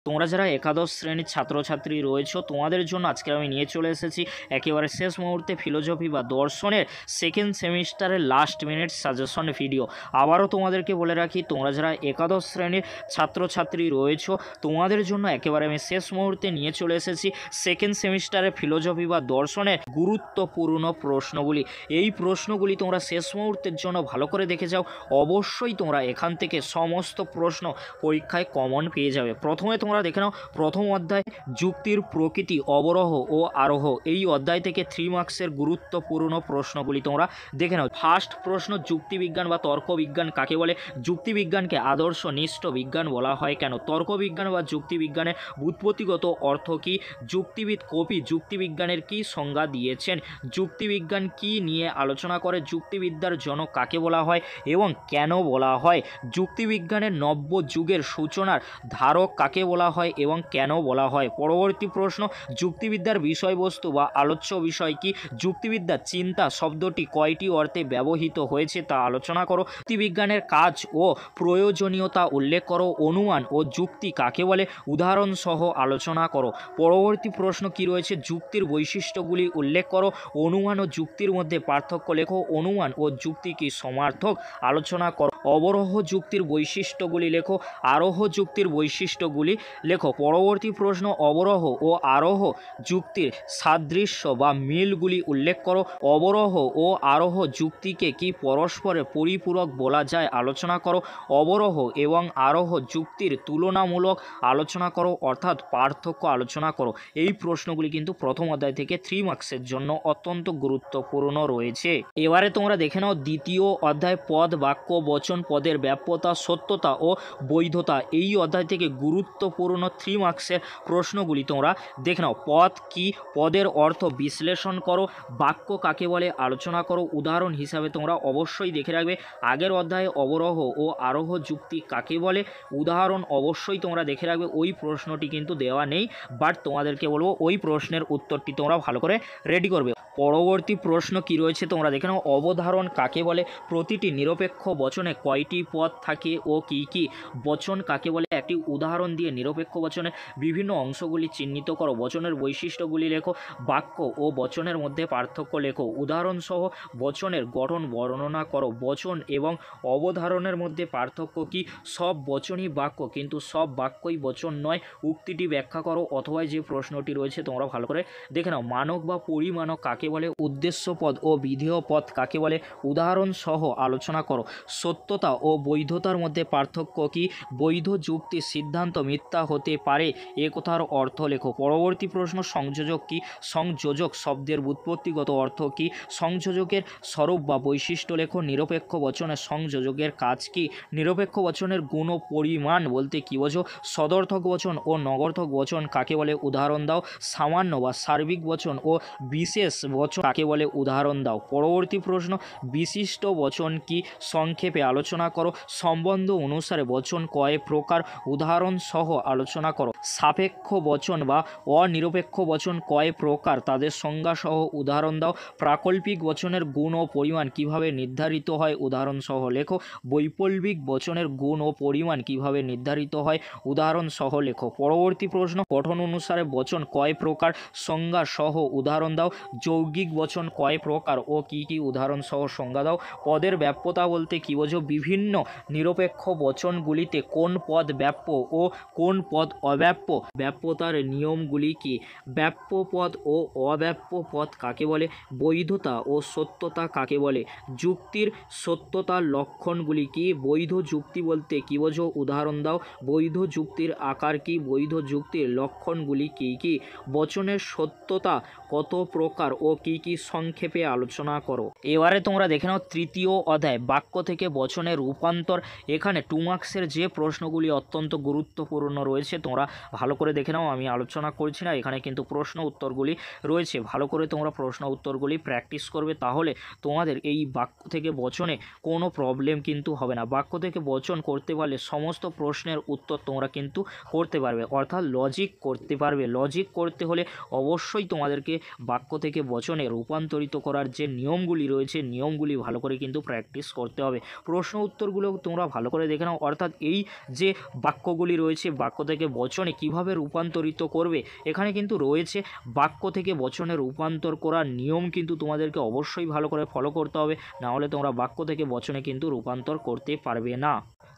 তোমরা যারা একাদশ শ্রেণীর ছাত্রছাত্রী রয়েছো তোমাদের জন্য আজকে আমি নিয়ে চলে এসেছি একেবারে শেষ মুহূর্তে ফিলোসফি বা দর্শনের সেকেন্ড সেমিস্টারের লাস্ট মিনিট সাজেশন ভিডিও। আবারও তোমাদেরকে বলে রাখি, তোমরা যারা একাদশ শ্রেণীর ছাত্রছাত্রী রয়েছো তোমাদের জন্য একেবারে আমি শেষ মুহূর্তে নিয়ে চলে এসেছি সেকেন্ড সেমিস্টারের ফিলোসফি বা দর্শনের গুরুত্বপূর্ণ প্রশ্নগুলি। এই প্রশ্নগুলি তোমরা শেষ মুহূর্তের জন্য ভালো করে দেখে যাও, অবশ্যই তোমরা এখান থেকে সমস্ত প্রশ্ন পরীক্ষায় কমন পেয়ে যাবে। প্রথমে তোমরা দেখে নাও প্রথম অধ্যায় যুক্তির প্রকৃতি, অবরোহ ও আরোহ। এই অধ্যায় থেকে 3 মার্কসের গুরুত্বপূর্ণ প্রশ্নগুলি তোমরা দেখে নাও। ফার্স্ট প্রশ্ন, যুক্তিবিজ্ঞান বা তর্কবিজ্ঞান কাকে বলে? যুক্তিবিজ্ঞানকে আদর্শনিষ্ঠ বিজ্ঞান বলা হয় কেন? তর্কবিজ্ঞান বা যুক্তিবিজ্ঞানের ব্যুৎপত্তিগত অর্থ কী? যুক্তিবিদ কবি যুক্তিবিজ্ঞানের কী সংজ্ঞা দিয়েছেন? যুক্তিবিজ্ঞান কী নিয়ে আলোচনা করে? যুক্তিবিদ্যার জনক কাকে বলা হয় এবং কেন বলা হয়? যুক্তিবিজ্ঞানের নব্য যুগের সূচনার ধারক কাকে বলা হয় এবং কেন বলা হয়? পরবর্তী প্রশ্ন, যুক্তিবিদ্যার বিষয়বস্তু বা আলোচ্য বিষয় কি? যুক্তিবিদ্যার চিন্তা শব্দটি কয়টি অর্থে ব্যবহৃত হয়েছে তা আলোচনা করো। যুক্তিবিজ্ঞানের কাজ ও প্রয়োজনীয়তা উল্লেখ করো। অনুমান ও যুক্তি কাকে বলে? উদাহরণ সহ আলোচনা করো। পরবর্তী প্রশ্ন কি রয়েছে? যুক্তির বৈশিষ্ট্যগুলি উল্লেখ করো। অনুমান ও যুক্তির মধ্যে পার্থক্য লেখো। অনুমান ও যুক্তি কি সমার্থক? আলোচনা করো। অবরোহ যুক্তির বৈশিষ্ট্যগুলি লেখো। আরোহ যুক্তির বৈশিষ্ট্যগুলি লেখো। পরবর্তী প্রশ্ন, অবরোহ ও আরোহ যুক্তির সাদৃশ্য বা মিলগুলি উল্লেখ করো। অবরোহ ও আরোহ যুক্তিকে কি পরস্পরের পরিপূরক বলা যায়? আলোচনা করো। অবরোহ এবং আরোহ যুক্তির তুলনামূলক আলোচনা করো, অর্থাৎ পার্থক্য আলোচনা করো। এই প্রশ্নগুলি কিন্তু প্রথম অধ্যায় থেকে 3 মার্কসের জন্য অত্যন্ত গুরুত্বপূর্ণ রয়েছে। এবারে তোমরা দেখে নাও দ্বিতীয় অধ্যায় পদ, বাক্য, বচন, পদের ব্যাপ্যতা, সত্যতা ও বৈধতা। এই অধ্যায় থেকে গুরুত্বপূর্ণ 3 মার্কসের প্রশ্নগুলি তোমরা দেখে নাও। পদ কি? পদের অর্থ বিশ্লেষণ করো। বাক্য কাকে বলে? আলোচনা করো। উদাহরণ হিসাবে তোমরা অবশ্যই দেখে রাখবে আগের অধ্যায়ে অবরোহ ও আরোহ যুক্তি কাকে বলে, উদাহরণ অবশ্যই তোমরা দেখে রাখবে। ওই প্রশ্নটি কিন্তু দেওয়া নেই, বাট তোমাদেরকে বলবো ওই প্রশ্নের উত্তরটি তোমরা ভালো করে রেডি করবে। পরবর্তী প্রশ্ন কি রয়েছে তোমরা দেখে নাও। অবধারণ কাকে বলে? প্রতিটি নিরপেক্ষ বচনে কয়টি পদ থাকে ও কি কি? বচন কাকে বলে? একটি উদাহরণ দিয়ে নিরপেক্ষ বচনের বিভিন্ন অংশগুলি চিহ্নিত করো। বচনের বৈশিষ্ট্যগুলি লেখো। বাক্য ও বচনের মধ্যে পার্থক্য লেখো। উদাহরণসহ বচনের গঠন বর্ণনা করো। বচন এবং অবধারণের মধ্যে পার্থক্য কি? সব বচনই বাক্য, কিন্তু সব বাক্যই বচন নয়। উক্তিটি ব্যাখ্যা করো। অথবা যে প্রশ্নটি রয়েছে তোমরা ভালো করে দেখে নাও। মানক বা পরিমাণক কাকে বলে? উদ্দেশ্য পদ ও বিধেয় পদ কাকে বলে? উদাহরণ সহ আলোচনা করো। সত্যতা ও বৈধতার মধ্যে পার্থক্য কি? বৈধ যুক্তির সিদ্ধান্ত মিথ্যা হতে পারে এ কথার অর্থ লেখো। পরবর্তী প্রশ্ন, সংযোজক কি? সংযোজক শব্দের ব্যুৎপত্তিগত অর্থ কি? সংযোজকের স্বরূপ বা বৈশিষ্ট্য লেখো। নিরপেক্ষ বচনের সংযোজকের কাজ কি? নিরপেক্ষ বচনের গুণ ও পরিমাণ বলতে কি বোঝো? সদর্থক বচন ও নগর্থক বচন কাকে বলে? উদাহরণ দাও। সামান্য বা সার্বিক বচন ও বিশেষ বচন কাকে বলে? উদাহরণ দাও। পরবর্তী প্রশ্ন, বিশিষ্ট বচন কি? সংক্ষেপে আলোচনা করো। সম্বন্ধ অনুসারে বচন কয় প্রকার? উদাহরণ সহ আলোচনা করো। সাপেক্ষ বচন বা অনিরপেক্ষ বচন কয় প্রকার? তাদের সংজ্ঞা সহ উদাহরণ দাও। প্রাকল্পিক বচনের গুণ ও পরিমাণ কিভাবে নির্ধারিত হয়? উদাহরণ সহ লেখো। বৈপ্লবিক বচনের গুণ ও পরিমাণ কিভাবে নির্ধারিত হয়? উদাহরণ সহ লেখো। পরবর্তী প্রশ্ন, গঠন অনুসারে বচন কয় প্রকার? সংজ্ঞা সহ উদাহরণ দাও। যৌগিক বচন কয় প্রকার ও কি কি? উদাহরণ সহ সংজ্ঞা দাও। পদের ব্যাপ্যতা বলতে কি বোঝো? বিভিন্ন নিরপেক্ষ বচনগুলিতে কোন পদ ব্যাপ্য ও কোন পদ অব্যাপ্য? ব্যাপ্যতার নিয়মগুলি কি? ব্যাপ্য পদ ও অব্যাপ্য পদ কাকে বলে? বৈধতা ও সত্যতা কাকে বলে? যুক্তির সত্যতার লক্ষণগুলি কি? বৈধ যুক্তি বলতে কি বোঝো? উদাহরণ দাও। বৈধ যুক্তির আকার কি? বৈধ যুক্তির লক্ষণগুলি কি কি? বচনের সত্যতা কত প্রকার ও কি কি? সংক্ষেপে আলোচনা করো। এবারে তোমরা দেখে নাও তৃতীয় অধ্যায় বাক্য থেকে বচনের রূপান্তর। এখানে 2 মার্কসের যে প্রশ্নগুলি অত্যন্ত গুরুত্বপূর্ণ রয়েছে তোমরা ভালো করে দেখে নাও। আমি আলোচনা করছি না, এখানে কিন্তু প্রশ্ন উত্তরগুলি রয়েছে। ভালো করে তোমরা প্রশ্ন উত্তরগুলি প্র্যাকটিস করবে, তাহলে তোমাদের এই বাক্য থেকে বচনে কোনো প্রবলেম কিন্তু হবে না। বাক্য থেকে বচন করতে পারলে সমস্ত প্রশ্নের উত্তর তোমরা কিন্তু করতে পারবে, অর্থাৎ লজিক করতে পারবে। লজিক করতে হলে অবশ্যই তোমাদেরকে বাক্য থেকে বচনে রূপান্তরিত করার যে নিয়মগুলি রয়েছে নিয়মগুলি ভালো করে কিন্তু প্র্যাকটিস করতে হবে। প্রশ্ন উত্তরগুলো তোমরা ভালো করে দেখে নাও, অর্থাৎ এই যে বাক্যগুলি রয়েছে বাক্য থেকে বচনে কিভাবে রূপান্তরিত করবে, এখানে কিন্তু রয়েছে বাক্য থেকে বচনে রূপান্তর করার নিয়ম কিন্তু তোমাদেরকে অবশ্যই ভালো করে ফলো করতে হবে, না হলে তোমরা বাক্য থেকে বচনে কিন্তু রূপান্তর করতে পারবে না।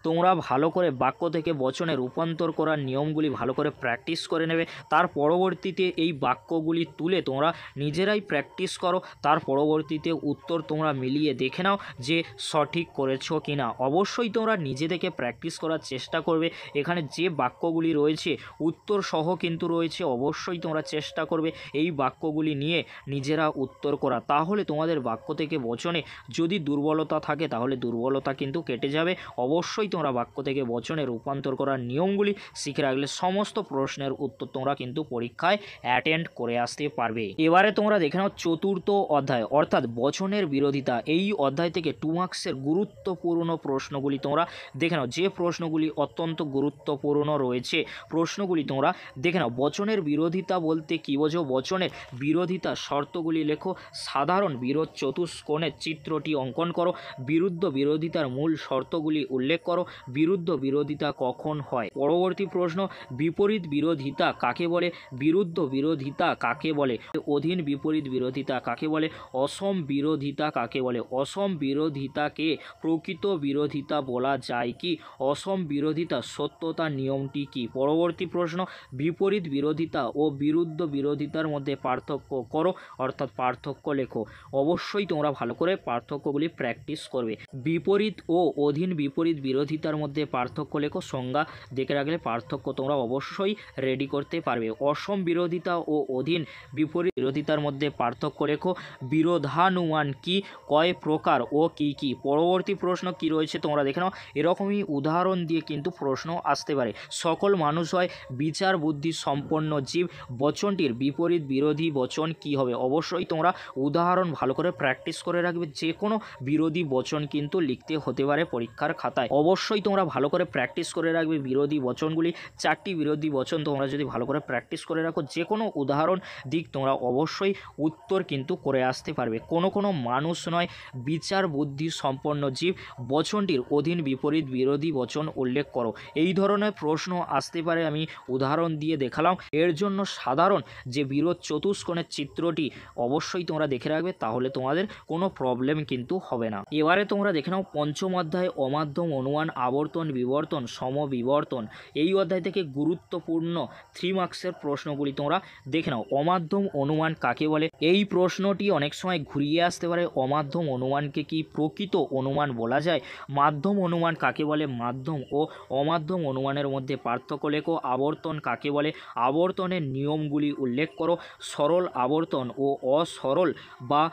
তোমরা ভালো করে বাক্য থেকে বচনে রূপান্তর করার নিয়মগুলি ভালো করে প্র্যাকটিস করে নেবে। তার পরবর্তীতে এই বাক্যগুলি তুলে তোমরা নিজেরাই প্র্যাকটিস করো, তার পরবর্তীতে উত্তর তোমরা মিলিয়ে দেখে নাও যে সঠিক করেছো কি না। অবশ্যই তোমরা নিজে থেকে প্র্যাকটিস করার চেষ্টা করবে। এখানে যে বাক্যগুলি রয়েছে উত্তর সহ কিন্তু রয়েছে, অবশ্যই তোমরা চেষ্টা করবে এই বাক্যগুলি নিয়ে নিজেরা উত্তর করা, তাহলে তোমাদের বাক্য থেকে বচনে যদি দুর্বলতা থাকে তাহলে দুর্বলতা কিন্তু কেটে যাবে। অবশ্যই তোমরা বাক্য থেকে বচনে রূপান্তর করার নিয়মগুলি শিখে রাখলে সমস্ত প্রশ্নের উত্তর তোমরা কিন্তু পরীক্ষায় অ্যাটেন্ড করে আসতে পারবে। এবারে তোমরা দেখে নাও চতুর্থ অধ্যায় অর্থাৎ বচনের বিরোধিতা। এই অধ্যায় থেকে 2 মার্কসের গুরুত্বপূর্ণ প্রশ্নগুলি তোমরা দেখে নাও, যে প্রশ্নগুলি অত্যন্ত গুরুত্বপূর্ণ রয়েছে প্রশ্নগুলি তোমরা দেখে নাও। বচনের বিরোধিতা বলতে কী বোঝো? বচনের বিরোধিতা শর্তগুলি লেখো, সাধারণ বিরোধ চতুষ্কোণের চিত্রটি অঙ্কন করো, বিরুদ্ধ বিরোধিতার মূল শর্তগুলি উল্লেখ করো, বিরুদ্ধ বিরোধিতা কখন হয়। পরবর্তী প্রশ্ন, বিপরীত বিরোধিতা কাকে বলে? বিরুদ্ধ বিরোধিতা কাকে বলে? অধীন বিপরীত বিরোধিতা কাকে বলে? অসম বিরোধিতা কাকে বলে? অসম বিরোধিতাকে প্রকৃত বিরোধিতা বলা যায় কি? অসম বিরোধিতা সত্যতা নিয়মটি কি? পরবর্তী প্রশ্ন, বিপরীত বিরোধিতা ও বিরুদ্ধ বিরোধিতার মধ্যে পার্থক্য করো, অর্থাৎ পার্থক্য লেখো। অবশ্যই তোমরা ভালো করে পার্থক্যগুলি প্র্যাকটিস করবে। বিপরীত ও অধীন বিপরীত বিরোধিতার মধ্যে পার্থক্য লেখো, সংজ্ঞা দেখে রাখলে পার্থক্য তোমরা অবশ্যই রেডি করতে পারবে। অসম বিরোধিতা ও অধীন বিপরীত বিরোধিতার মধ্যে পার্থক্য লেখো। বিরোধানুমান কি, কয় প্রকার ও কি কি? পরবর্তী প্রশ্ন কি রয়েছে তোমরা দেখে নাও। এরকমই উদাহরণ দিয়ে কিন্তু প্রশ্ন আসতে পারে। সকল মানুষ হয় বিচার বুদ্ধি সম্পন্ন জীব, বচনটির বিপরীত বিরোধী বচন কি হবে? অবশ্যই তোমরা উদাহরণ ভালো করে প্র্যাকটিস করে রাখবে। যে কোনো বিরোধী বচন কিন্তু লিখতে হতে পারে পরীক্ষার খাতায়। অবশ্যই তোমরা ভালো করে প্র্যাকটিস করে রাখবে বিরোধী বচনগুলি। 4টি বিরোধী বচন তোমরা যদি ভালো করে প্র্যাকটিস করে রাখো, যে কোনো উদাহরণ দিক তোমরা অবশ্যই উত্তর কিন্তু করে আসতে পারবে। কোনো মানুষ নয় বিচার বুদ্ধি সম্পন্ন জীব, বচনটির অধীন বিপরীত বিরোধী বচন উল্লেখ করো। এই ধরনের প্রশ্ন আসতে পারে, আমি উদাহরণ দিয়ে দেখালাম। এর জন্য সাধারণ যে বিরোধ চতুষ্কোণের চিত্রটি অবশ্যই তোমরা দেখে রাখবে, তাহলে তোমাদের কোনো প্রবলেম কিন্তু হবে না। এবারে তোমরা দেখে নাও পঞ্চম অধ্যায় অমাধ্যম অনুমান আবর্তন বিবর্তন সমবিবর্তন। এই অধ্যায় থেকে গুরুত্বপূর্ণ 3 মার্কসের প্রশ্নগুলি তোমরা দেখে নাও। অমাধ্যম অনুমান কাকে বলে? এই প্রশ্নটি অনেক সময় ঘুরিয়ে আসতে পারে। অমাধ্যম অনুমানকে কি প্রকৃত অনুমান বলা যায়? মাধ্যম অনুমান কাকে বলে? মাধ্যম ও অমাধ্যম অনুমানের মধ্যে পার্থক্য লেখো। আবর্তন কাকে বলে? আবর্তনের নিয়মগুলি উল্লেখ করো। সরল আবর্তন ও অসরল বা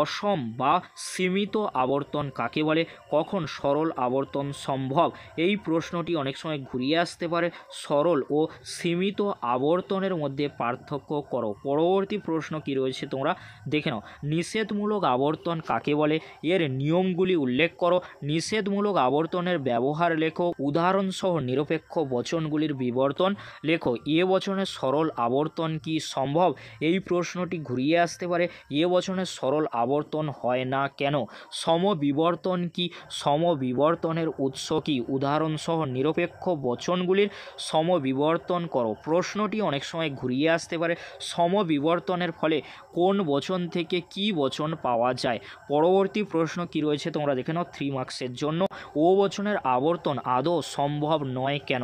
অসম বা সীমিত আবর্তন কাকে বলে? কখন সরল আবর্তন সম্ভব? এই প্রশ্নটি অনেক সময় ঘুরিয়ে আসতে পারে। সরল ও সীমিত আবর্তনের মধ্যে পার্থক্য করো। পরবর্তী প্রশ্ন কি রয়েছে তোমরা দেখে নাও। নিষেধমূলক আবর্তন কাকে বলে? এর নিয়মগুলি উল্লেখ করো। নিষেধমূলক আবর্তনের ব্যবহার লেখো। উদাহরণসহ নিরপেক্ষ বচনগুলির বিবর্তন লেখো। এ বচনের সরল আবর্তন কি সম্ভব? এই প্রশ্নটি ঘুরিয়ে আসতে পারে। এ বচনের সরল আবর্তন হয় না কেন? সমবিবর্তন কি? সমবিবর্তনের উৎস কি? উদাহরণসহ নিরপেক্ষ বচনগুলির সমবিবর্তন করো। প্রশ্নটি অনেক সময় ঘুরিয়ে আসতে পারে। সমবিবর্তনের ফলে কোন বচন থেকে কি বচন পাওয়া যায়? পরবর্তী প্রশ্ন কি রয়েছে তোমরা দেখে নাও 3 মার্কসের জন্য। ও বচনের আবর্তন আদৌ সম্ভব নয় কেন?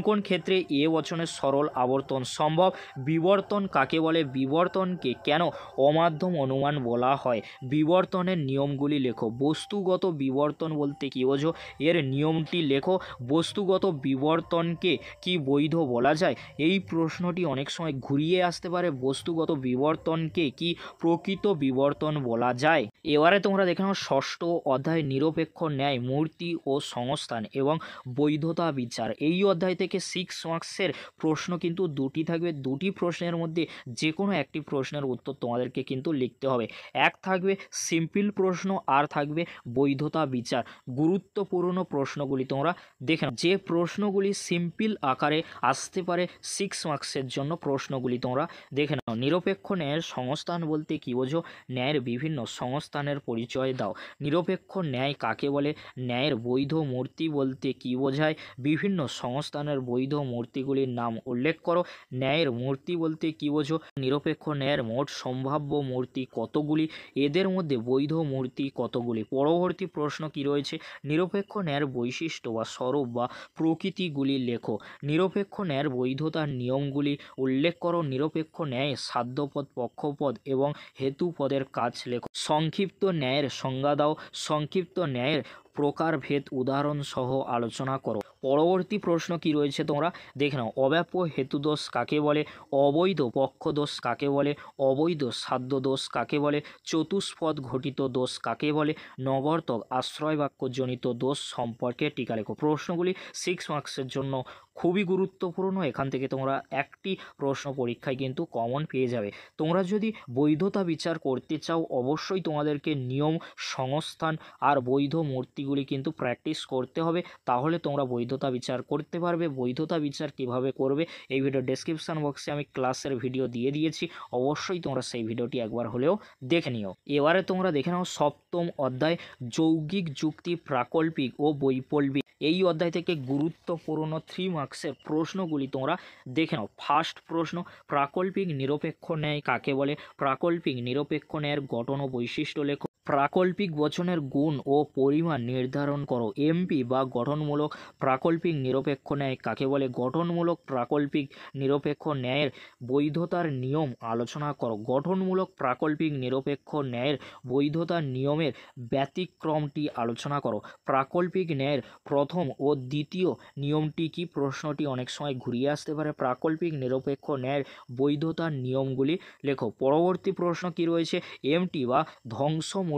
কোন ক্ষেত্রে এ বচনের সরল আবর্তন সম্ভব? বিবর্তন কাকে বলে? বিবর্তনকে কেন অমাধ্যম অনুমান বলা হয়? বিবর্তনের নিয়মগুলি লেখো। বস্তুগত বিবর্তন বলতে কী বোঝো? এর নিয়মটি লেখো। বস্তুগত বিবর্তনকে কি বৈধ বলা যায়? এই প্রশ্নটি অনেক সময় ঘুরিয়ে আসতে পারে। বস্তুগত বিবর্তনকে কি প্রকৃত বিবর্তন বলা যায়? এবারে তোমরা দেখে নাও ষষ্ঠ অধ্যায় নিরপেক্ষ ন্যায় মূর্তি ও সংস্থান এবং বৈধতা বিচার। এই অধ্যায় থেকে 6 মার্কসের প্রশ্ন কিন্তু 2টি থাকবে। 2টি প্রশ্নের মধ্যে যে কোনো একটি প্রশ্নের উত্তর তোমাদেরকে কিন্তু লিখতে হবে। এক থাকবে সিম্পল প্রশ্ন আর থাকবে বৈধতা বিচার। গুরুত্বপূর্ণ প্রশ্নগুলি তোমরা দেখে নাও। যে প্রশ্নগুলি সিম্পল আকারে আসতে পারে 6 মার্কসের জন্য প্রশ্নগুলি তোমরা দেখে নাও। নিরপেক্ষ ন্যায়ের সংস্থান বলতে কী বোঝো? ন্যায়ের বিভিন্ন সংস্থানের পরিচয় দাও। নিরপেক্ষ ন্যায় কাকে বলে? ন্যায়ের বৈধ মূর্তি বলতে কী বোঝায়? বিভিন্ন সংস্থানের বৈধ মূর্তিগুলির নাম উল্লেখ করো। ন্যায়ের মূর্তি বলতে কী বোঝো? নিরপেক্ষ ন্যায়ের মোট সম্ভাব্য মূর্তি কতগুলি? এদের মধ্যে বৈধ মূর্তি কতগুলি? পরবর্তী প্রশ্ন কি রয়েছে? নিরপেক্ষ ন্যায়ের বৈশিষ্ট্য বা স্বরূপ বা প্রকৃতিগুলি লেখো। নিরপেক্ষ ন্যায়ের বৈধতার নিয়মগুলি উল্লেখ করো। নিরপেক্ষ ন্যায় সাধ্যপদ, পক্ষপদ এবং হেতুপদের কাজ লেখো। সংক্ষিপ্ত ন্যায়ের সংজ্ঞা দাও। সংক্ষিপ্ত ন্যায়ের প্রকারভেদ উদাহরণ সহ আলোচনা করো। পরবর্তী প্রশ্ন কি রয়েছে তোমরা দেখে নাও। অব্যাপ্য হেতুদোষ কাকে বলে? অবৈধ পক্ষদোষ কাকে বলে? অবৈধ সাধ্যদোষ কাকে বলে? চতুষ্পদ ঘটিত দোষ কাকে বলে? নগর্তক আশ্রয় বাক্যজনিত দোষ সম্পর্কে টিকা লেখো। প্রশ্নগুলি 6 মার্কসের জন্য খুবই গুরুত্বপূর্ণ। এখান থেকে তোমরা একটি প্রশ্ন পরীক্ষায় কিন্তু কমন পেয়ে যাবে। তোমরা যদি বৈধতা বিচার করতে চাও অবশ্যই তোমাদেরকে নিয়ম, সংস্থান আর বৈধ মূর্তিগুলি কিন্তু প্র্যাকটিস করতে হবে, তাহলে তোমরা বৈধতা বিচার করতে পারবে। বৈধতা বিচার কিভাবে করবে এই ভিডিও ডেসক্রিপশন বক্সে আমি ক্লাসের ভিডিও দিয়ে দিয়েছি, অবশ্যই তোমরা সেই ভিডিওটি একবার হলেও দেখে নিও। এবারে তোমরা দেখে নাও সপ্তম অধ্যায় যৌগিক যুক্তি, প্রাকল্পিক ও বৈপ্লবিক। এই অধ্যায় থেকে গুরুত্বপূর্ণ 3 মার্কসের প্রশ্নগুলি তোমরা দেখে নাও। ফার্স্ট প্রশ্ন, প্রাকল্পিক নিরপেক্ষ ন্যায় কাকে বলে? প্রাকল্পিক নিরপেক্ষ ন্যায়ের গঠন ও বৈশিষ্ট্য লেখো। প্রাকল্পিক বচনের গুণ ও পরিমাণ নির্ধারণ করো। এমপি বা গঠনমূলক প্রাকল্পিক নিরপেক্ষ ন্যায় কাকে বলে? গঠনমূলক প্রাকল্পিক নিরপেক্ষ ন্যায়ের বৈধতার নিয়ম আলোচনা করো। গঠনমূলক প্রাকল্পিক নিরপেক্ষ ন্যায়ের বৈধতার নিয়মের ব্যতিক্রমটি আলোচনা করো। প্রাকল্পিক ন্যায়ের প্রথম ও দ্বিতীয় নিয়মটি কি? প্রশ্নটি অনেক সময় ঘুরিয়ে আসতে পারে। প্রাকল্পিক নিরপেক্ষ ন্যায়ের বৈধতার নিয়মগুলি লেখো। পরবর্তী প্রশ্ন কি রয়েছে? এমটি বা ধ্বংসমূলক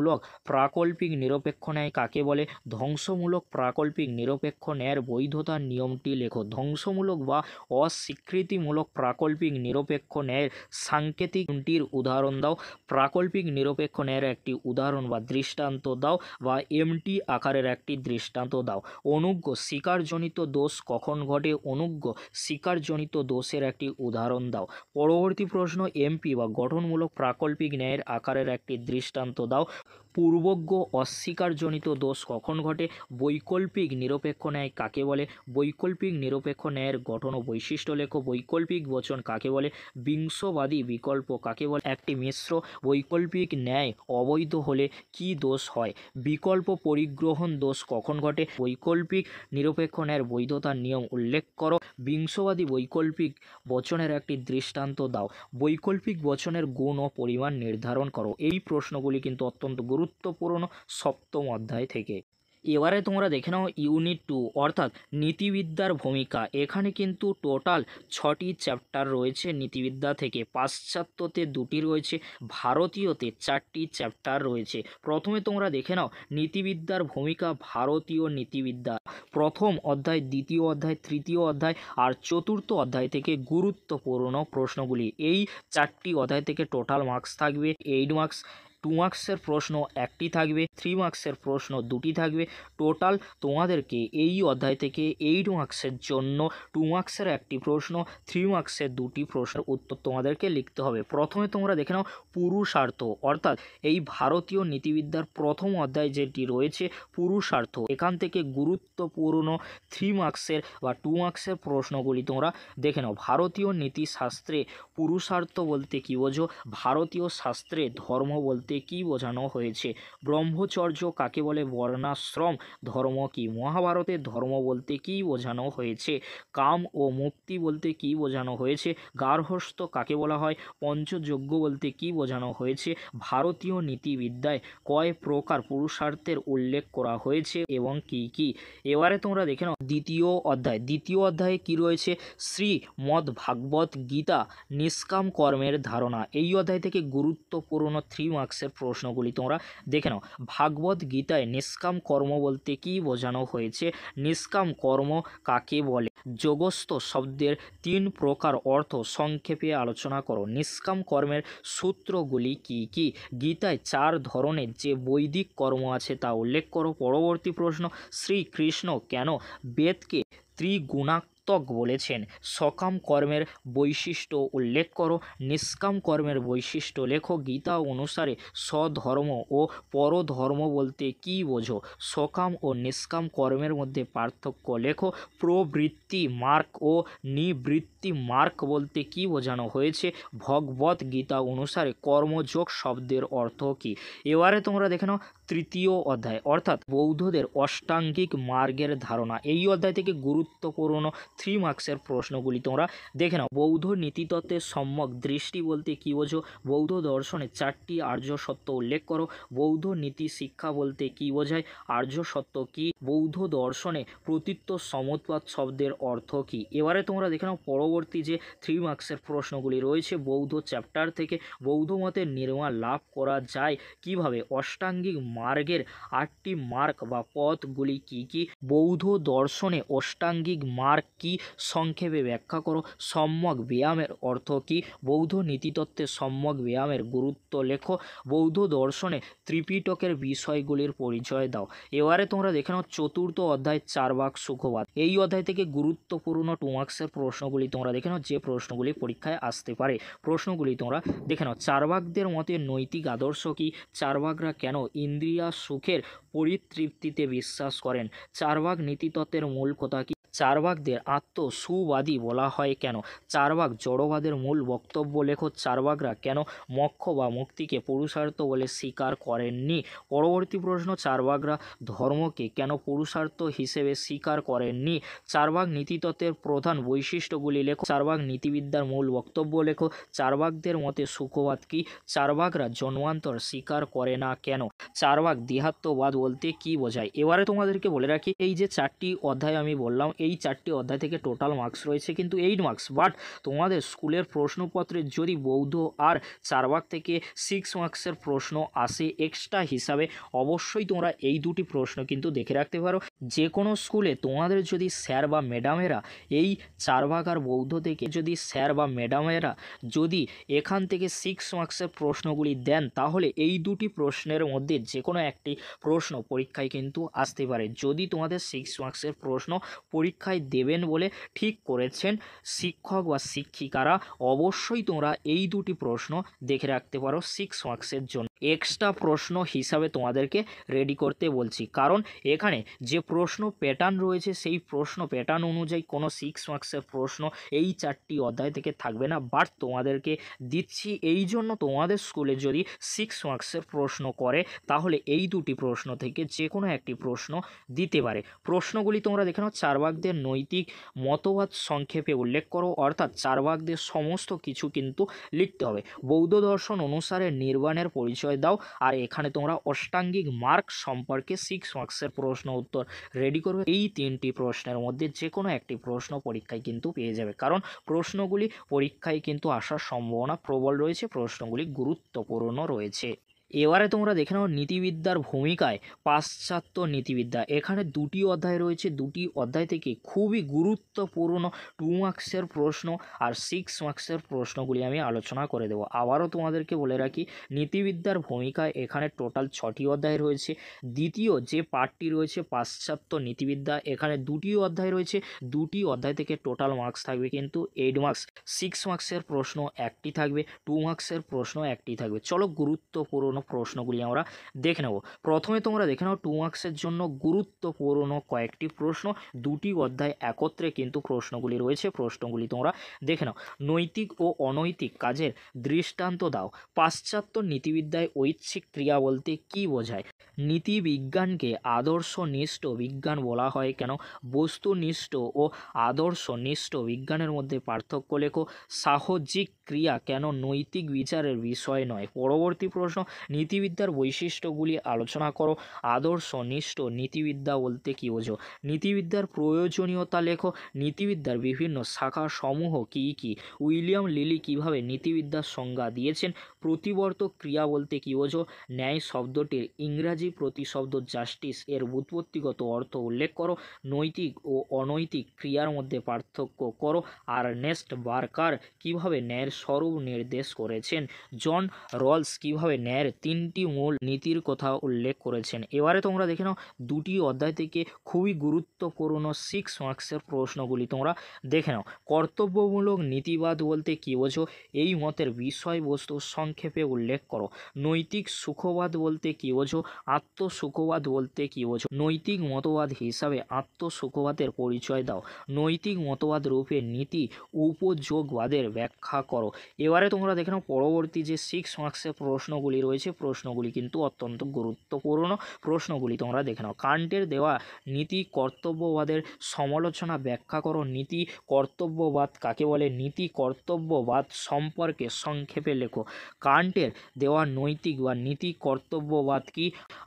প্রাকল্পিক নিরপেক্ষ ন্যায় কাকে বলে? ধ্বংসমূলক প্রাকল্পিক নিরপেক্ষ ন্যায়ের বৈধতার নিয়মটি লেখো। ধ্বংসমূলক বা অস্বীকৃতিমূলক প্রাকল্পিক নিরপেক্ষ ন্যায়ের সাংকেতিকটির উদাহরণ দাও। প্রাকল্পিক নিরপেক্ষ ন্যায়ের একটি উদাহরণ বা দৃষ্টান্ত দাও, বা এমটি আকারের একটি দৃষ্টান্ত দাও। অনুজ্ঞ স্বীকারজনিত দোষ কখন ঘটে? অনুজ্ঞ স্বীকারজনিত দোষের একটি উদাহরণ দাও। পরবর্তী প্রশ্ন, এমপি বা গঠনমূলক প্রাকল্পিক ন্যায়ের আকারের একটি দৃষ্টান্ত দাও। পূর্বজ্ঞ অস্বীকারজনিত দোষ কখন ঘটে? বৈকল্পিক নিরপেক্ষ ন্যায় কাকে বলে? বৈকল্পিক নিরপেক্ষ ন্যায়ের গঠন ও বৈশিষ্ট্য লেখো। বৈকল্পিক বচন কাকে বলে? বিংশবাদী বিকল্প কাকে বলে? একটি মিশ্র বৈকল্পিক ন্যায় অবৈধ হলে কি দোষ হয়? বিকল্প পরিগ্রহণ দোষ কখন ঘটে? বৈকল্পিক নিরপেক্ষ ন্যায়ের বৈধতার নিয়ম উল্লেখ করো। বিংশবাদী বৈকল্পিক বচনের একটি দৃষ্টান্ত দাও। বৈকল্পিক বচনের গুণ ও পরিমাণ নির্ধারণ করো। এই প্রশ্নগুলি কিন্তু অত্যন্ত গুরুত্বপূর্ণ সপ্তম অধ্যায় থেকে। এবারে তোমরা দেখে নাও ইউনিট 2 অর্থাৎ নীতিবিদ্যার ভূমিকা। এখানে কিন্তু টোটাল 6টি চ্যাপ্টার রয়েছে নীতিবিদ্যা থেকে। পাশ্চাত্যতে 2টি রয়েছে, ভারতীয়তে 4টি চ্যাপ্টার রয়েছে। প্রথমে তোমরা দেখে নাও নীতিবিদ্যার ভূমিকা, ভারতীয় নীতিবিদ্যা। প্রথম অধ্যায়, দ্বিতীয় অধ্যায়, তৃতীয় অধ্যায় আর চতুর্থ অধ্যায় থেকে গুরুত্বপূর্ণ প্রশ্নগুলি। এই 4টি অধ্যায় থেকে টোটাল মার্কস থাকবে 8 মার্কস। 2 মার্কসের প্রশ্ন 1টি থাকবে, 3 মার্কসের প্রশ্ন 2টি থাকবে। টোটাল তোমাদেরকে এই অধ্যায় থেকে 8 মার্কসের জন্য 2 মার্কসের 1টি প্রশ্ন, 3 মার্কসের 2টি প্রশ্নের উত্তর তোমাদেরকে লিখতে হবে। প্রথমে তোমরা দেখে নাও পুরুষার্থ অর্থাৎ এই ভারতীয় নীতিবিদ্যার প্রথম অধ্যায় যেটি রয়েছে পুরুষার্থ। এখান থেকে গুরুত্বপূর্ণ 3 মার্কসের বা 2 মার্কসের প্রশ্নগুলি তোমরা দেখে নাও। ভারতীয় নীতিশাস্ত্রে পুরুষার্থ বলতে কী বোঝো? ভারতীয় শাস্ত্রে ধর্ম বলতে কি বোঝানো হয়েছে? ব্রহ্মচর্য কাকে বলে? বর্ণাশ্রম ধর্ম কি? মহাভারতে ধর্ম বলতে কি বোঝানো হয়েছে? কাম ও মুক্তি বলতে কি বোঝানো হয়েছে? গার্হস্থ্য কাকে বলা হয়? পঞ্চযজ্ঞ বলতে কি বোঝানো হয়েছে? ভারতীয় নীতিবিদ্যায় কয় প্রকার পুরুষার্থের উল্লেখ করা হয়েছে এবং কি কি? এবারে তোমরা দেখে নাও দ্বিতীয় অধ্যায়। দ্বিতীয় অধ্যায়ে কি রয়েছে? শ্রীমদ্ ভাগবত গীতা নিষ্কাম কর্মের ধারণা। এই অধ্যায় থেকে গুরুত্বপূর্ণ 3 মার্কস মার্কসের প্রশ্নগুলি তোমরা দেখে নাও। ভাগবত গীতায় নিষ্কাম কর্ম বলতে কি বোঝানো হয়েছে? নিষ্কাম কর্ম কাকে বলে? যোগস্থ শব্দের 3 প্রকার অর্থ সংক্ষেপে আলোচনা করো। নিষ্কাম কর্মের সূত্রগুলি কি কি? গীতায় 4 ধরনের যে বৈদিক কর্ম আছে তা উল্লেখ করো। পরবর্তী প্রশ্ন, শ্রীকৃষ্ণ কেন বেদকে ত্রিগুণাত্মক বলেছেন? সকাম কর্মের বৈশিষ্ট্য উল্লেখ করো। নিষ্কাম কর্মের বৈশিষ্ট্য লেখো। গীতা অনুসারে স্বধর্ম ও পরধর্ম বলতে কি বোঝো? সকাম ও নিষ্কাম কর্মের মধ্যে পার্থক্য লেখো। প্রবৃত্তি মার্গ ও নিবৃত্তি মার্গ বলতে কি বোঝানো হয়েছে? ভগবত গীতা অনুসারে কর্মযোগ শব্দের অর্থ কী? এবারে তোমরা দেখে নাও তৃতীয় অধ্যায়, অর্থাৎ বৌদ্ধদের অষ্টাঙ্গিক মার্গের ধারণা। এই অধ্যায় থেকে গুরুত্বপূর্ণ 3 মার্কসের প্রশ্নগুলি তোমরা দেখে নাও। বৌদ্ধ নীতিতত্ত্বের সম্যক দৃষ্টি বলতে কি বোঝো? বৌদ্ধ দর্শনে 4টি আর্য সত্য উল্লেখ করো। বৌদ্ধ নীতি শিক্ষা বলতে কি বোঝায়? আর্য সত্য কি? বৌদ্ধ দর্শনে প্রতীত্ব সমুৎপাত শব্দের অর্থ কী? এবারে তোমরা দেখে নাও পরবর্তী যে 3 মার্কসের প্রশ্নগুলি রয়েছে বৌদ্ধ চ্যাপ্টার থেকে। বৌদ্ধ মতের নির্মাণ লাভ করা যায় কিভাবে? অষ্টাঙ্গিক মার্গের 8টি মার্গ বা পথগুলি কি কি? বৌদ্ধ দর্শনে অষ্টাঙ্গিক মার্গ কি? সংক্ষেপে ব্যাখ্যা করো। সম্যক ব্যায়ামের অর্থ কী? বৌদ্ধ নীতিতত্ত্বে সম্যক ব্যায়ামের গুরুত্ব লেখো। বৌদ্ধ দর্শনে ত্রিপিটকের বিষয়গুলির পরিচয় দাও। এবারে তোমরা দেখে নাও 4র্থ অধ্যায় চারবাক সুখবাদ। এই অধ্যায় থেকে গুরুত্বপূর্ণ 2 মার্কসের প্রশ্নগুলি তোমরা দেখে নাও, যে প্রশ্নগুলি পরীক্ষায় আসতে পারে। প্রশ্নগুলি তোমরা দেখে নাও। চারবাকদের মতে নৈতিক আদর্শ কি? চারবাকরা কেন ইন্দ্রিয় সুখের পরিতৃপ্তিতে বিশ্বাস করেন? চারবাক নীতিতত্ত্বের মূল কথা কি? চারবাকদের আত্মসুবাদী বলা হয় কেন? চারবাক জড়বাদের মূল বক্তব্য লেখো। চারবাকরা কেন মোক্ষ বা মুক্তিকে পুরুষার্থ বলে স্বীকার করেননি? পরবর্তী প্রশ্ন, চারবাকরা ধর্মকে কেন পুরুষার্থ হিসেবে স্বীকার করেননি? চারবাক নীতিতত্ত্বের প্রধান বৈশিষ্ট্যগুলি লেখো। চারবাক নীতিবিদ্যার মূল বক্তব্য লেখো। চারবাকদের মতে সুখবাদ কি? চারবাকরা জন্মান্তর স্বীকার করে না কেন? চারবাক দেহাত্মবাদ বলতে কি বোঝায়? এবারে তোমাদেরকে বলে রাখি, এই যে 4টি অধ্যায় আমি বললাম, এই 4টি অধ্যায় থেকে টোটাল মার্কস রয়েছে কিন্তু 8 মার্কস। বাট তোমাদের স্কুলের প্রশ্নপত্রে যদি বৌদ্ধ আর চারবাক থেকে 6 মার্কসের প্রশ্ন আসে এক্সট্রা হিসাবে, অবশ্যই তোমরা এই 2টি প্রশ্ন কিন্তু দেখে রাখতে পারো। যে কোনো স্কুলে তোমাদের যদি স্যার বা ম্যাডামেরা এই চারবাক আর বৌদ্ধ থেকে যদি স্যার বা ম্যাডামেরা যদি এখান থেকে 6 মার্কসের প্রশ্নগুলি দেন, তাহলে এই 2টি প্রশ্নের মধ্যে যে কোনো একটি প্রশ্ন পরীক্ষায় কিন্তু আসতে পারে। যদি তোমাদের 6 মার্কসের প্রশ্ন পরীক্ষায় দেবেন বলে ঠিক করেছেন শিক্ষক বা শিক্ষিকারা, অবশ্যই তোমরা এই 2টি প্রশ্ন দেখে রাখতে পারো 6 মার্কসের জন্য। এক্সট্রা প্রশ্ন হিসাবে তোমাদেরকে রেডি করতে বলছি, কারণ এখানে যে প্রশ্ন প্যাটার্ন রয়েছে সেই প্রশ্ন প্যাটার্ন অনুযায়ী কোনো 6 মার্কসের প্রশ্ন এই 4টি অধ্যায় থেকে থাকবে না। বাট তোমাদেরকে দিচ্ছি এই জন্য, তোমাদের স্কুলে যদি 6 মার্কসের প্রশ্ন করে তাহলে এই 2টি প্রশ্ন থেকে যে কোনো একটি প্রশ্ন দিতে পারে। প্রশ্নগুলি তোমরা দেখে নাও। চারবাকদের নৈতিক মতবাদ সংক্ষেপে উল্লেখ করো, অর্থাৎ চারবাকদের সমস্ত কিছু কিন্তু লিখতে হবে। বৌদ্ধ দর্শন অনুসারে নির্বাণের পরিচয় দাও। আর এখানে তোমরা অষ্টাঙ্গিক মার্গ সম্পর্কে 6 মার্কসের প্রশ্ন উত্তর রেডি করবে। এই 3টি প্রশ্নের মধ্যে যে কোনো একটি প্রশ্ন পরীক্ষায় কিন্তু পেয়ে যাবে, কারণ প্রশ্নগুলি পরীক্ষায় কিন্তু আসার সম্ভাবনা প্রবল রয়েছে, প্রশ্নগুলি গুরুত্বপূর্ণ রয়েছে। এবারে তোমরা দেখে নাও নীতিবিদ্যার ভূমিকায় পাশ্চাত্য নীতিবিদ্যা। এখানে 2টি অধ্যায় রয়েছে। 2টি অধ্যায় থেকে খুবই গুরুত্বপূর্ণ 2 মার্কসের প্রশ্ন আর 6 মার্কসের প্রশ্নগুলি আমি আলোচনা করে দেবো। আবারও তোমাদেরকে বলে রাখি, নীতিবিদ্যার ভূমিকায় এখানে টোটাল 6টি অধ্যায় রয়েছে। দ্বিতীয় যে পার্টটি রয়েছে পাশ্চাত্য নীতিবিদ্যা, এখানে 2টি অধ্যায় রয়েছে। 2টি অধ্যায় থেকে টোটাল মার্কস থাকবে কিন্তু 8 মার্কস। 6 মার্কসের প্রশ্ন 1টি থাকবে, 2 মার্কসের প্রশ্ন 1টি থাকবে। চলো গুরুত্বপূর্ণ প্রশ্নগুলি আমরা দেখে নেব। প্রথমে তোমরা দেখে নাও 2 মার্কসের জন্য গুরুত্বপূর্ণ কয়েকটি প্রশ্ন। 2টি অধ্যায় একত্রে কিন্তু প্রশ্নগুলি রয়েছে, প্রশ্নগুলি তোমরা দেখে নাও। নৈতিক ও অনৈতিক কাজের দৃষ্টান্ত দাও। পাশ্চাত্য নীতিবিদ্যায় ঐচ্ছিক ক্রিয়া বলতে কি বোঝায়? নীতিবিজ্ঞানকে আদর্শনিষ্ঠ বিজ্ঞান বলা হয় কেন? বস্তুনিষ্ঠ ও আদর্শনিষ্ঠ বিজ্ঞানের মধ্যে পার্থক্য লেখো। সাহজিক ক্রিয়া কেন নৈতিক বিচারের বিষয় নয়? পরবর্তী প্রশ্ন, নীতিবিদ্যার বৈশিষ্ট্যগুলি আলোচনা করো। আদর্শনিষ্ঠ নীতিবিদ্যা বলতে কী বোঝো? নীতিবিদ্যার প্রয়োজনীয়তা লেখো। নীতিবিদ্যার বিভিন্ন শাখা সমূহ কী কী? উইলিয়াম লিলি কীভাবে নীতিবিদ্যার সংজ্ঞা দিয়েছেন? প্রতিবর্তক ক্রিয়া বলতে কী বোঝো? ন্যায় শব্দটির ইংরাজি প্রতিশব্দ জাস্টিস এর ব্যুৎপত্তিগত অর্থ উল্লেখ করো। নৈতিক ও অনৈতিক ক্রিয়ার মধ্যে পার্থক্য করো। আর্নেস্ট বার্কার কীভাবে ন্যায়ের স্বরূপ নির্দেশ করেছেন? জন রলস কীভাবে ন্যায়ের তিনটি মূল নীতির কথা উল্লেখ করেছেন? এবারে তোমরা দেখে নাও দুটি অধ্যায় থেকে খুবই গুরুত্বপূর্ণ 6 মার্কসের প্রশ্নগুলি তোমরা দেখে নাও। কর্তব্যমূলক নীতিবাদ বলতে কী বোঝো? এই মতের বিষয়বস্তু সংক্ষেপে উল্লেখ করো। নৈতিক সুখবাদ বলতে কী বোঝো? আত্মসুখবাদ বলতে কী বোঝো? নৈতিক মতবাদ হিসাবে আত্মসুখবাদের পরিচয় দাও। নৈতিক মতবাদ রূপে নীতি উপযোগবাদের ব্যাখ্যা করো। এবারে তোমরা দেখে নাও পরবর্তী যে 6 মার্কসের প্রশ্নগুলি রয়েছে, প্রশ্নগুলি কিন্তু অত্যন্ত গুরুত্বপূর্ণ প্রশ্নগুলি তোমরা দেখে নাও। কান্টের দেওয়া নীতি কর্তব্যবাদের সমালোচনা ব্যাখ্যা করো। নীতি কর্তব্যবাদ কাকে বলে? নীতি কর্তব্যবাদ সম্পর্কে সংক্ষেপে লেখো। কান্টের দেওয়া নৈতিক বা নীতি কর্তব্যবাদ কি?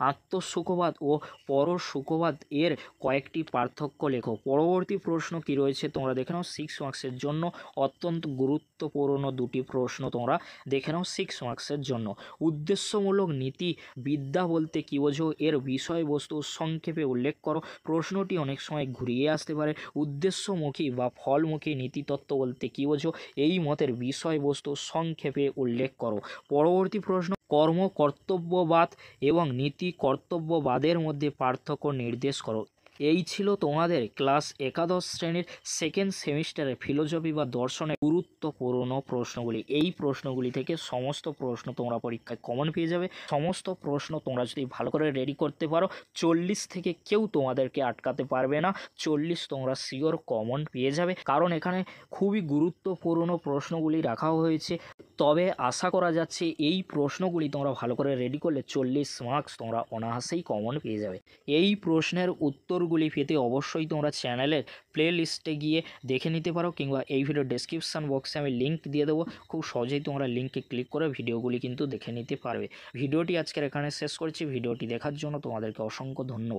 আত্মসুখবাদ ও পরসুখবাদ এর কয়েকটি পার্থক্য লেখো। পরবর্তী প্রশ্ন কি রয়েছে তোমরা দেখে নাও। 6 মার্কসের জন্য অত্যন্ত গুরুত্বপূর্ণ দুটি প্রশ্ন তোমরা দেখে নাও 6 মার্কসের জন্য। উদ্দেশ্যমূলক নীতি বিদ্যা বলতে কী বোঝো? এর বিষয়বস্তু সংক্ষেপে উল্লেখ করো। প্রশ্নটি অনেক সময় ঘুরিয়ে আসতে পারে। উদ্দেশ্যমুখী বা ফলমুখী নীতিতত্ত্ব বলতে কী বোঝো? এই মতের বিষয়বস্তু সংক্ষেপে উল্লেখ করো। পরবর্তী প্রশ্ন, কর্ম কর্তব্যবাদ এবং নীতি কর্তব্যবাদের মধ্যে পার্থক্য নির্দেশ করো। এই ছিল তোমাদের ক্লাস একাদশ শ্রেণীর সেকেন্ড সেমিস্টারের ফিলোসফি বা দর্শনের গুরুত্বপূর্ণ প্রশ্নগুলি। এই প্রশ্নগুলি থেকে সমস্ত প্রশ্ন তোমরা পরীক্ষায় কমন পেয়ে যাবে। সমস্ত প্রশ্ন তোমরা যদি ভালো করে রেডি করতে পারো 40 থেকে কেউ তোমাদেরকে আটকাতে পারবে না। 40 তোমরা শিওর কমন পেয়ে যাবে, কারণ এখানে খুবই গুরুত্বপূর্ণ প্রশ্নগুলি রাখা হয়েছে। তবে আশা করা যাচ্ছে এই প্রশ্নগুলি তোমরা ভালো করে রেডি করলে 40 মার্কস তোমরা অনায়াসেই কমন পেয়ে যাবে। এই প্রশ্নের উত্তরগুলি পেতে অবশ্যই তোমরা চ্যানেলের প্লে লিস্টে গিয়ে দেখে নিতে পারো, কিংবা এই ভিডিও ডেসক্রিপশান বক্সে আমি লিঙ্ক দিয়ে দেবো। খুব সহজেই তোমরা লিঙ্কে ক্লিক করে ভিডিওগুলি কিন্তু দেখে নিতে পারবে। ভিডিওটি আজকের এখানে শেষ করছি। ভিডিওটি দেখার জন্য তোমাদেরকে অসংখ্য ধন্যবাদ।